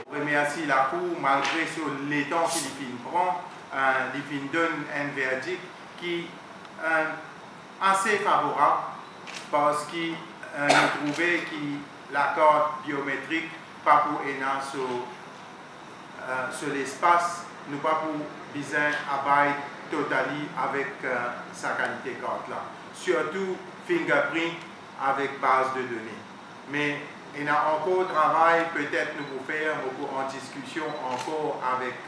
Remercie la Cour malgré sur les temps qu'il prend, il donne un verdict qui est assez favorable parce qu'il trouvait que la carte biométrique pas pour ENA sur l'espace, nous pas pour besoin travailler totally avec sa qualité carte là. Surtout fingerprint avec base de données. Mais il y a encore travail, peut-être nous vous faire en discussion encore avec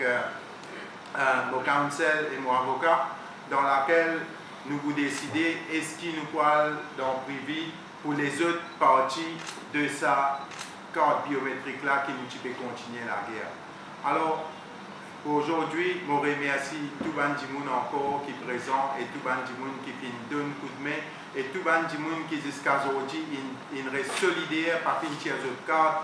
mon counsel et mon avocat, dans laquelle nous vous décider est-ce qu'il nous parle dans privé pour les autres parties de sa carte biométrique là qui nous peut continuer la guerre. Alors, aujourd'hui, je remercie tout le monde encore qui est présent et tout le monde qui donne coup de main et tout le monde qui jusqu'à aujourd'hui reste solidaire par une tiers autre carte.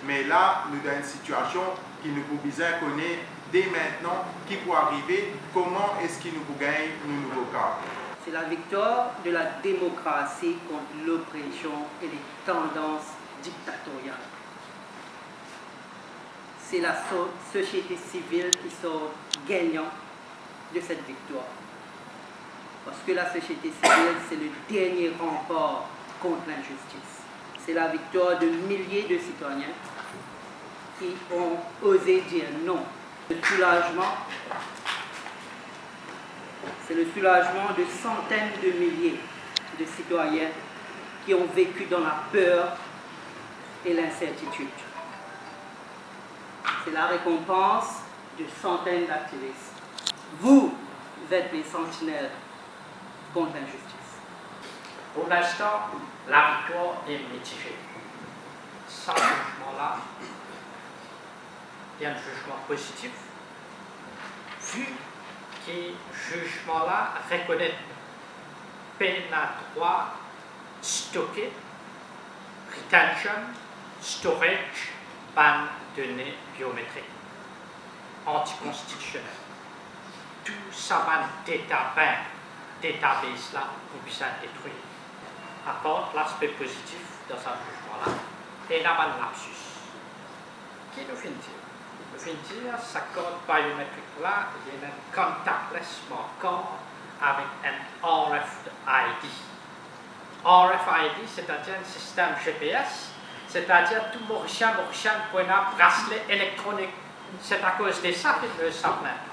Mais là, nous avons une situation qui nous peut besoin connaître dès maintenant qui peut arriver, comment est-ce qu'il nous peut gagner une nouvelle carte. C'est la victoire de la démocratie contre l'oppression et les tendances dictatoriales. C'est la société civile qui sort gagnant de cette victoire. Parce que la société civile, c'est le dernier rempart contre l'injustice. C'est la victoire de milliers de citoyens qui ont osé dire non. Le soulagement, c'est le soulagement de centaines de milliers de citoyens qui ont vécu dans la peur et l'incertitude. C'est la récompense de centaines d'activistes. Vous êtes les sentinelles contre l'injustice. Pour l'instant, la victoire est mitigée. Sans jugement-là, il y a un jugement positif, vu que ce jugement-là reconnaît peine à droit stocké, retention, storage, ban données biométriques, anticonstitutionnel. Tout ça va database là pour bien détruire. Apporte l'aspect positif dans ce jugement-là et la bonne lapsus. Qui nous fait dire? Nous fait dire sa code biométrique là, il y a un contactless code avec un RFID. RFID, c'est-à-dire un système GPS, c'est-à-dire tout Mauricien pour un bracelet électronique. C'est à cause de ça qu'il veut s'en mettre.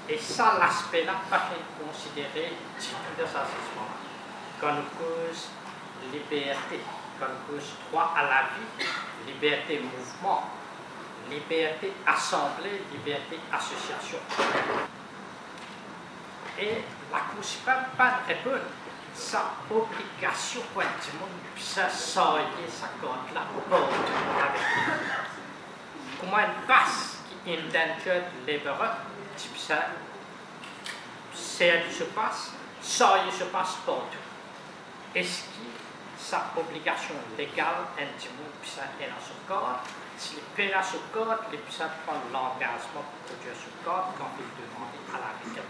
Et ça, l'aspect-là, pas considéré du tout de ce système. Quand nous cause liberté, quand nous cause droit à la vie, liberté mouvement, liberté assemblée, liberté association. Et la Cour suprême pas de répondre. Sa obligation pour tout le monde puisse sortir sa compte là pour avec lui. Comment une passe qui indentured laborer, type ça, c'est se passe, sortir se passe pour tout. Est-ce que sa obligation légale, un petit monde puisse être dans son corps? Si les peines à son corps, les puissent prendre l'engagement pour produire son corps quand il demande à la victime.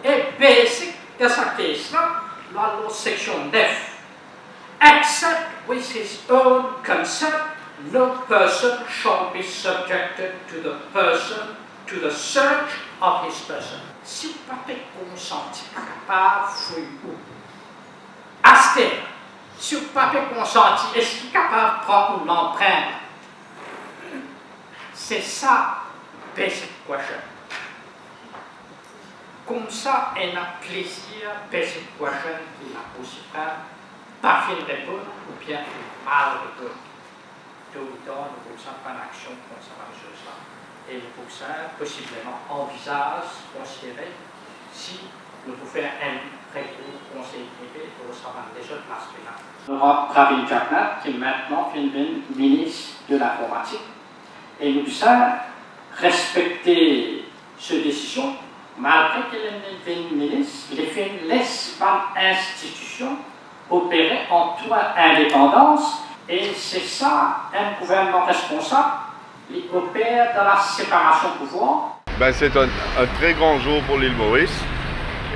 Et basic de sa case-là, la loi section 9, except with his own consent, no person shall be subjected to the search of his person. Si le papier consenti pas capable, fouille-vous. Aster, si le papier consenti, est-ce qu'il est capable de prendre l'empreinte? C'est ça, basic question. Comme ça, elle a plaisir, basic question, qui a aussi pas fait répondre ou bien mal répondre. Tôt ou tard, nous pouvons prendre action concernant les choses-là. Et le Pouxin, possiblement, envisage, considérer si nous pouvons faire un recours conseil privé pour savoir déjà de l'aspect-là. Laurent Pravin Jagnat, qui est maintenant ministre de l'informatique, et nous sommes respecter cette décision, malgré qu'il est ministre, il fait laisse par institution opérer en toute indépendance, et c'est ça un gouvernement responsable. Il opère dans la séparation de pouvoir. C'est un très grand jour pour l'île Maurice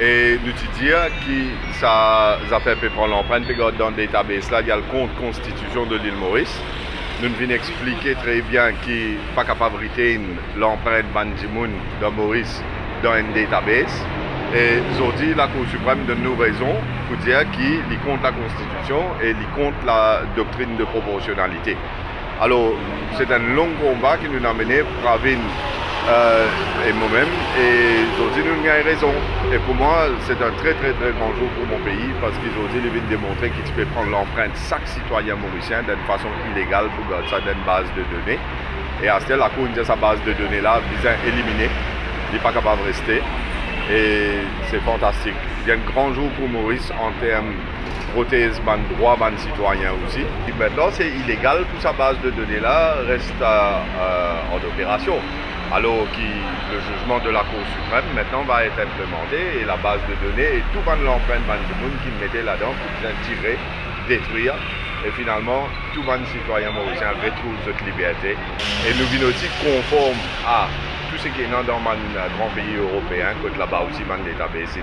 Et nous te dire que ça a fait prendre l'empreinte dans le database là, il y a le compte constitution de l'île Maurice. Nous venons expliquer très bien qu'il n'est pas capable de retenir l'empreinte Bandimoun de Maurice dans un database. Et aujourd'hui, la Cour suprême donne nous raison pour dire qu'il compte la Constitution et il compte la doctrine de proportionnalité. Alors, c'est un long combat qui nous a mené, Pravin et moi-même, et aujourd'hui, nous avons raison. Et pour moi, c'est un très très très grand jour pour mon pays parce qu'aujourd'hui, il vient démontrer que tu peux prendre l'empreinte de chaque citoyen mauricien d'une façon illégale pour garder ça dans une base de données. Et à ce stade, la Cour dit sa base de données là, vient éliminer. Il n'est pas capable de rester. Et c'est fantastique. Il y a un grand jour pour Maurice en termes de prothèse, de droit, de citoyen aussi. Et maintenant, c'est illégal pour sa base de données là reste en opération. Alors que le jugement de la Cour suprême maintenant va être implémenté et la base de données et tout l'empreinte du monde qui mettait là-dedans pour bien tirer, détruire. Et finalement, tout le citoyen mauricien retrouve cette liberté. Et nous venons aussi conformes à tout ce qui est dans un grand pays européen, que là-bas aussi, dans le database,